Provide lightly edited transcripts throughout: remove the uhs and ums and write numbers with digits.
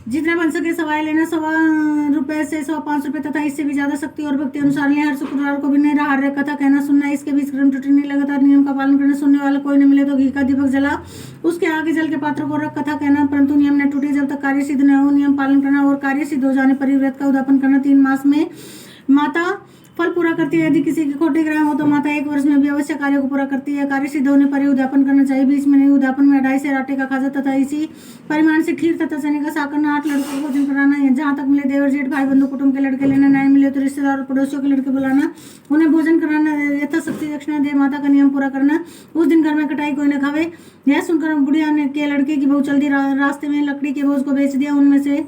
जितना बन सके सवाए लेना, 100 रुपए से 105 रुपए तथा इससे भी ज्यादा शक्ति और भक्ति अनुसार लें। हर शुक्रवार को भी निराहार कथा कहना सुनना, इसके बीच क्रम त्रुटि नहीं, लगातार नियम का पालन करना। सुनने वाला कोई न मिले तो घी का दीपक जला उसके आगे जल के पात्र को रख कथा कहना, परंतु नियम न टूटे जब तक कार्य सिद्ध न हो। नियम पालन करना और कार्य सिद्ध हो जाने पर व्रत का उद्यापन करना। 3 मास में माता फल पूरा करती है। यदि किसी के खोटे ग्रह हो तो माता 1 वर्ष में भी अवश्य कार्य को पूरा करती है। कार्य सिद्ध होने पर ही उद्यापन करना चाहिए, बीच में नहीं। उद्यापन में 2.5 सेर आटे का खाजा तथा इसी परिमाण से खीर तथा चने का साग करना। 8 लड़कों को भोजन कराना है। जहाँ तक मिले देवर जेठ भाई बंधु कुटुंब के लड़के लेना, नहीं मिले तो रिश्तेदार और पड़ोसियों के लड़के बुलाना, उन्हें भोजन कराना, यथाशक्ति दक्षिणा दे माता का नियम पूरा करना। उस दिन घर में कटाई कोई न खावे। यह सुनकर बुढ़िया ने के लड़के की बहू चल दी। रास्ते में लकड़ी के बोझ को बेच दिया, उनमें से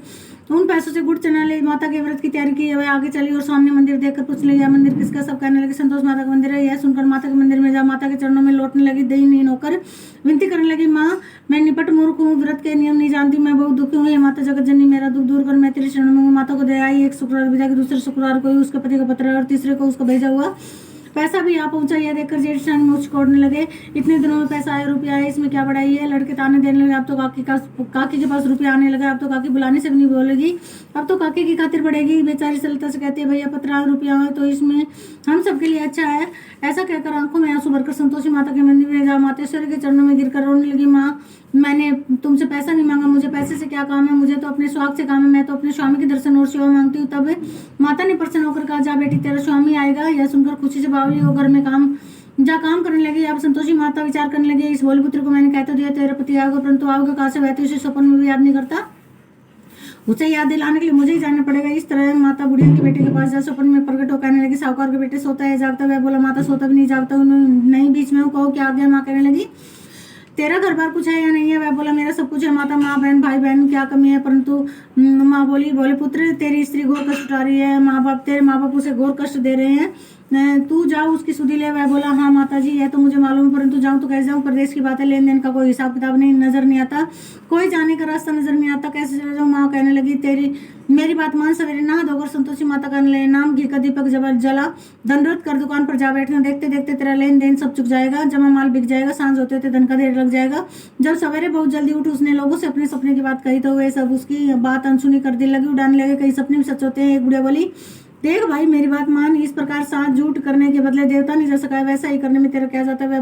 उन पैसों से गुड़ चना ले माता के व्रत की तैयारी की। वह आगे चली और सामने मंदिर देखकर पूछ लिया, यह मंदिर किसका? सब कहने लगे संतोष माता का मंदिर है। यह सुनकर माता के मंदिर में जा माता के चरणों में लौटने लगी, दयनीन होकर विनती करने लगी, माँ मैं निपट मूर्ख हूँ, व्रत के नियम नहीं जानती, मैं बहुत दुखी हूँ। ये माता जगत जननी मेरा दुख दूर कर, मैं तेरे चरणों में हूँ। माता को दया आई। एक शुक्रवार विदा के दूसरे शुक्रवार को ही उसके पति का पत्र और तीसरे को उसका भेजा हुआ पैसा भी आ पहुंचा। यह देखकर जेठ शान मुझ छोड़ने लगे, इतने दिनों में पैसा आया, रुपया आया, इसमें क्या बढ़ाई है? लड़के ताने देने लगे, अब तो काकी के पास रुपया आने लगा, अब तो काकी बुलाने से भी नहीं बोलेगी, अब तो काकी की खातिर बढ़ेगी। बेचारी सलता से कहती है, भैया 15 रुपया है तो इसमें हम सबके लिए अच्छा है। ऐसा कहकर आंखों में आंसू भरकर संतोषी माता के मंदिर में जा मातेश्वरी के चरणों में गिरकर रोने लगी, माँ मैंने तुमसे पैसा नहीं मांगा, मुझे पैसे से क्या काम है, मुझे तो अपने स्वाग से काम है, मैं तो अपने स्वामी के दर्शन और सेवा मांगती हूँ। तब माता ने प्रसन्न होकर कहा, जा बेटी तेरा स्वामी आएगा। यह सुनकर खुशी से बावली हो घर में काम करने लगी। अब संतोषी माता विचार करने लगी, इस भोले पुत्र को मैंने कह तो दिया तेरा पति आओगे, परंतु आओगे कहाँ से? वह उसे स्वप्न में भी याद नहीं करता, उसे याद दिलाने के लिए मुझे ही जाना पड़ेगा। इस तरह माता बुढ़िया के बेटे के पास जा स्वप्न में प्रकट हो कहने लगी, साहूकार के बेटे सोता है जागता? वह बोला, माता सोता भी नहीं जागता नहीं, बीच में कहो क्या आ गया? माँ कहने लगी, तेरा घर बार कुछ है या नहीं है? वह बोला, मेरा सब कुछ है माता, माँ बहन भाई बहन क्या कमी है? परंतु माँ बोली, बोले पुत्र तेरी स्त्री घोर कष्ट उठा रही है, तेरे माँ बाप उसे घोर कष्ट दे रहे हैं, तू जाओ उसकी सुधी ले। वह बोला, हाँ माता जी यह तो मुझे मालूम, परंतु जाऊँ तो कैसे जाऊँ? प्रदेश की बात है, लेन देन का कोई हिसाब किताब नहीं, नजर नहीं आता, कोई जाने का रास्ता नजर नहीं आता, कैसे चले जाऊँ? माँ कहने लगी, मेरी बात मान, सवेरे नहा धोकर संतोषी माता का नाम घी का दीपक जला, दंडवत कर दुकान पर जा बैठना, देखते देखते तेरा लेन देन सब चुक जाएगा, जमा माल बिक जाएगा, सांझ होते होते धन का ढेर लग जाएगा। जब सवेरे बहुत जल्दी उठ उसने लोगों से अपने सपने की बात कही तो वे सब उसकी बात अनसुनी कर दिल लगी, उड़ाने लगे, कई सपने भी सच होते हैं। एक बुढ़िया बोली, देख भाई मेरी बात मान, इस प्रकार साथ झूठ करने के बदले देवता नहीं जा सका है, वैसा ही करने में तेरा क्या जाता है? वह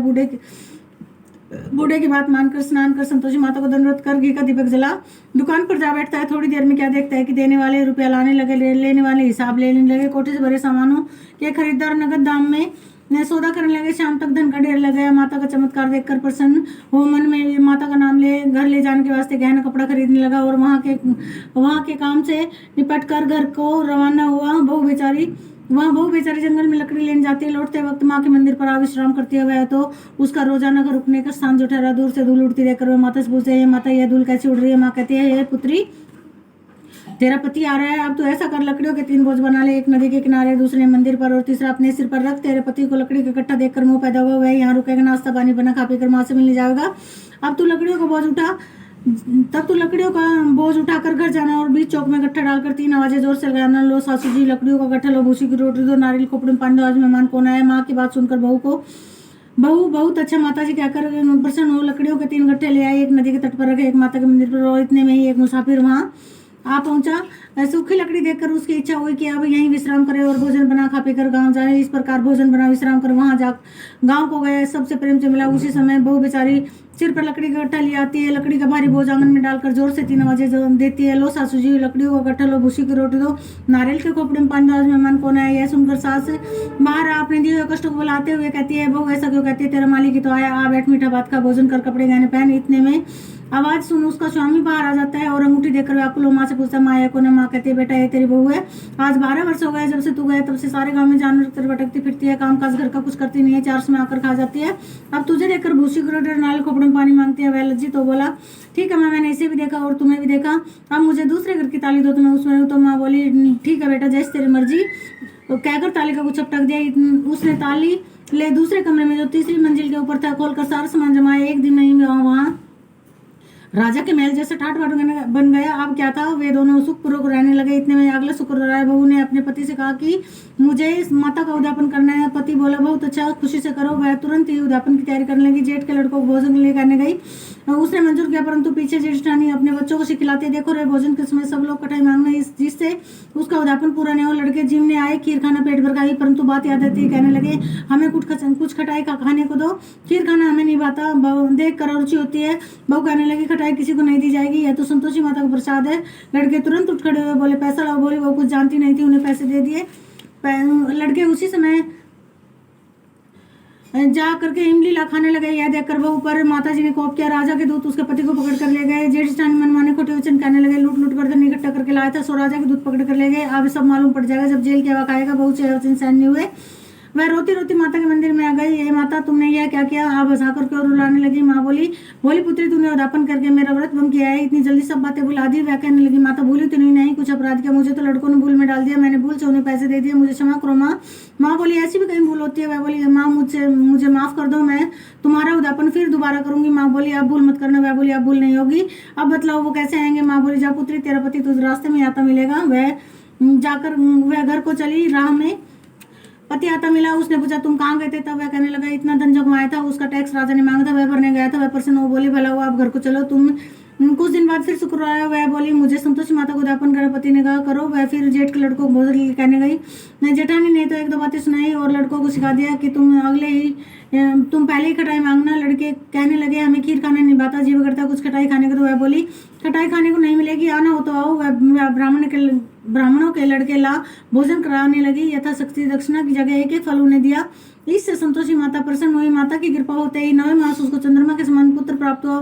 बूढ़े की बात मानकर स्नान कर संतोषी माता को दंडवत कर घी का दीपक जला दुकान पर जा बैठता है। थोड़ी देर में क्या देखता है कि देने वाले रुपया लाने लगे, लेने वाले हिसाब लेने लगे, कोठे से भरे सामानों के खरीदार नगद दाम में सौदा करने लगे। शाम तक धन का ढेर लग गया। माता का चमत्कार देखकर प्रसन्न हो मन में माता का नाम ले घर ले जाने के वास्ते गहना कपड़ा खरीदने लगा और वहाँ के काम से निपट कर घर को रवाना हुआ। बहू बेचारी जंगल में लकड़ी लेने जाती है, लौटते वक्त माँ के मंदिर पर विश्राम करती है। वह तो उसका रोजाना का रुकने का स्थान जो ठहरा। दूर से धूल उड़ती देखकर वह माता से पूछते है, माता यह धूल कैसी उड़ रही है? माँ कहती है, हे पुत्री तेरा पति आ रहा है, अब तो ऐसा कर लकड़ियों के 3 बोझ बना ले, एक नदी के किनारे, दूसरे मंदिर पर और तीसरा अपने सिर पर रख। तेरे पति को लकड़ी का इकट्ठा देखकर मुंह पैदा हुआ, वह यहाँ रुकेगा, नाश्ता पानी बना खा पी कर माँ से मिलने जाएगा। अब तू लकड़ियों का बोझ उठाकर घर जाना और बीच चौक में गट्ठा डालकर 3 आवाजें जोर से लगाना, लो सासू जी लकड़ियों का गट्ठा लो, भूसी की रोटी दो, नारियल खोपड़ी में पानी दो, आज मेहमान कौन आया? माँ की बात सुनकर बहू बहुत अच्छा माता जी कहकर प्रसन्न हो लकड़ियों के 3 गट्ठे ले आई, एक नदी के तट पर रखे, एक माता के मंदिर पर। और इतने में ही एक मुसाफिर वहाँ आ पहुंचा। सूखी लकड़ी देखकर उसकी इच्छा हुई कि अब यहीं विश्राम करे और भोजन बना खा पी कर गाँव जाए। इस प्रकार भोजन बना विश्राम कर वहां जा गाँव को गए। सबसे प्रेम से मिला। उसी समय बहू बेचारी सिर पर लकड़ी का गट्ठा ले आती है, लकड़ी का भारी बोझ आंगन में डालकर जोर से 3 आवाजें देती है, लो सासू जी लकड़ियों का गट्ठा लो, भूसी की रोटी दो, नारियल के खोपड़े में पानी दो, आज मेहमान कौन है? यह सुनकर सास बाहर अपने दिए हुए कष्टों को बुलाते हुए कहती है, बहू ऐसा क्यों कहती है? तेरा मालिक ही तो आया, आ बैठ मीठा भात का भोजन कर, कपड़े गहने पहन। इतने में आवाज सुन उसका स्वामी बाहर आ जाता है और अंगूठी देकर व्याकुल माँ से पूछता, माँ को ने? माँ कहती है, बेटा ये तेरी बहू है, आज 12 वर्ष हो गए जब से तू गए, तब से सारे गांव में जानवर की तरह भटकती फिरती है, काम काज घर का कुछ करती नहीं है, 4 में आकर खा जाती है, अब तुझे देखकर भूसी की रोटी नारियल खोपड़े में पानी मांगती है। वह लज्जित तो बोला, ठीक है माँ, मैंने इसे भी देखा और तुम्हें भी देखा, अब मुझे दूसरे घर की ताली दो तो मैं उसमें हूँ। तो माँ बोली, ठीक है बेटा, जैसे तेरी मर्जी। तो कहकर ताली का कुछ चपटक दिया। उसने ताली ले दूसरे कमरे में जो तीसरी मंजिल के ऊपर था खोलकर सारा सामान जमाया। एक दिन नहीं वहाँ राजा के महल जैसे ठाट बाट बन गया। अब क्या था, वे दोनों सुखपूर्वक रहने लगे। इतने में अगले शुक्रवार बहू ने अपने पति से कहा कि मुझे इस माता का उद्यापन करना है। पति बोला बहुत अच्छा, खुशी से करो। वह तुरंत ही उद्यापन की तैयारी करने लगी। जेठ के लड़कों को भोजन के लिए करने गई। उसने मंजूर किया, परंतु पीछे जेठानी अपने बच्चों को सिखलाते, देखो रे भोजन के समय सब लोग कटाई मांगना, जिससे उसका उद्यापन पूरा नहीं हो। लड़के जिमने आए, खीर खाना पेट भर खाई, परंतु बात याद आती, कहने लगे हमें कुछ खटाई खाने को दो, खीर खाना हमें नहीं भाता, देख कर रुचि होती है। बहू कहने लगी खटाई किसी को नहीं दी जाएगी, यह तो संतोषी माता का प्रसाद है। लड़के तुरंत उठ खड़े हुए, बोले पैसा लाओ। बोली वो कुछ जानती नहीं थी, उन्हें पैसे दे दिए। लड़के उसी समय जा करके इमली ला खाने लगे। यह देखकर वह ऊपर माता जी ने कोप किया। राजा के दूत उसके पति को पकड़ कर ले गए। जेठस्टानी मनमाने खोटे वचन कहने लगे, लूट लूट कर धन इकट्ठा करके लाया था, सो राजा के दूत पकड़ कर ले गए। अब सब मालूम पड़ जाएगा जब जेल के हवा खाएगा। बहुत से वचन सहन नहीं हुए। वह रोती रोती माता के मंदिर में आ गई। ये माता तुमने यह क्या किया? आप हंसा करके और रुलाने लगी। माँ बोली पुत्री तूने उद्यापन करके मेरा व्रत भंग किया है, इतनी जल्दी सब बातें भुला दी। वह कहने लगी माता भूली तो नहीं कुछ अपराध किया, मुझे तो लड़कों ने भूल में डाल दिया, मैंने भूल से उन्हें पैसे दे दिए, मुझे क्षमा करो माँ। माँ बोली ऐसी भी कहीं भूल होती है? वह बोली माँ मुझे माफ कर दो, मैं तुम्हारा उद्यापन फिर दोबारा करूंगी। माँ बोली अब भूल मत करना। वह बोली अब भूल नहीं होगी। अब बतलाओ वो कैसे आएंगे? माँ बोली जा पुत्री, तेरा पति तुझे रास्ते में आता मिलेगा। वह घर को चली। राह में पति आता मिला। उसने पूछा तुम कहाँ गए थे? तब वह कहने लगा इतना धन जमाया था, उसका टैक्स राजा ने मांगा था, वह भरने गया था। वह प्रसन्न वो बोली भला हुआ, आप घर को चलो। तुम कुछ दिन बाद फिर शुक्रवार आया। वह बोली मुझे संतोषी माता को उद्यापन करा। पति ने कहा करो। वह फिर जेठ के लड़कों को भोजन कहने गई। जेठानी ने तो एक दो बातें सुनाई और लड़कों को सिखा दिया कि तुम पहले ही खटाई मांगना। लड़के कहने लगे हमें खीर खाना नहीं भाता, जीव करता कुछ खटाई खाने को। तो वह बोली खटाई खाने को नहीं मिलेगी, आना हो तो आओ। वह ब्राह्मणों के लड़के ला भोजन कराने लगी। यथाशक्ति दक्षिणा की जगह एक फल उन्हें दिया। इससे संतोषी माता प्रसन्न हुई। माता की कृपा होते ही 9वें मास उसको चंद्रमा के समान पुत्र प्राप्त हुआ।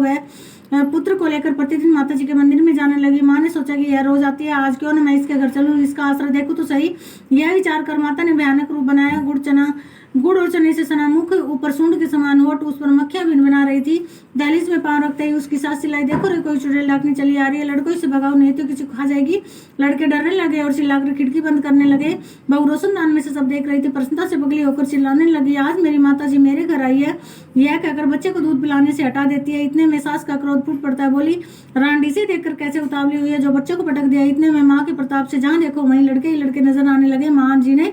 वह पुत्र को लेकर प्रतिदिन माता जी के मंदिर में जाने लगी। माँ ने सोचा कि यह रोज आती है, आज क्यों न मैं इसके घर चलूं, इसका आसरा देखूं तो सही। यह विचार कर माता ने भयानक रूप बनाया। गुड़ और चने से सना मुख, ऊपर सूंड के समान होठ, उस पर मक्खियां भी बना रही थी। दहलीज में पांव रखते ही उसकी सास चिल्लाई, देखो रे कोई चुड़ैल डाकने चली आ रही है, लड़कों से भगाओ नहीं तो किसी को खा जाएगी। लड़के डरने लगे और चिल्लाकर खिड़की बंद करने लगे। बहू रोशनदान में से सब देख रही थी। प्रसन्नता से पगली होकर चिल्लाने लगी, आज मेरी माता जी मेरे घर आई है। यह कहकर बच्चे को दूध पिलाने से हटा देती है। इतने में सास का क्रोध फूट पड़ता है। बोली रांडी से देखकर कैसे उतावली हुई है, जो बच्चों को पटक दिया। इतने में माँ के प्रताप से जहाँ देखो वहीं लड़के ही लड़के नजर आने लगे। माँ जी ने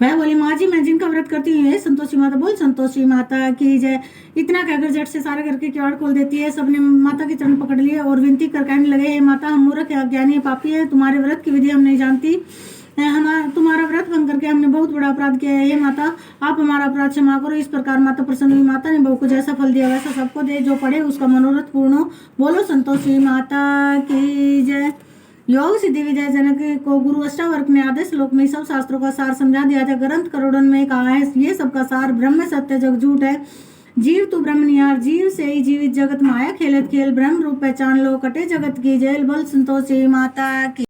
वह बोली माँ जी मैं जिनका व्रत करती हूँ संतोषी माता। बोल संतोषी माता की जय। इतना कहकर झट से सारे घर के किवाड़ खोल देती है। सबने माता के चरण पकड़ लिए और विनती कर कहने लगे, हे माता हम मूर्ख अज्ञानी पापी है, तुम्हारे व्रत की विधि हम नहीं जानती। तुम्हारा व्रत भंग करके हमने बहुत बड़ा अपराध किया है। हे माता आप हमारा अपराध क्षमा करो। इस प्रकार माता प्रसन्न हुई। माता ने बहू को जैसा फल दिया वैसा सबको दे, जो पढ़े उसका मनोरथ पूर्ण हो। बोलो संतोषी माता की जय। योग सिद्धि विजय जनक को गुरु अष्टावक्र ने आधे श्लोक में सब शास्त्रों का सार समझा दिया था। ग्रंथ करोड़न में कहा है ये सबका सार ब्रह्म सत्य जग झूठ है। जीव तू ब्रह्म निहार, जीव से ही जीवित जगत माया खेलत खेल, ब्रह्म रूप पहचान लो, कटे जगत की जेल। बल संतोषी माता की।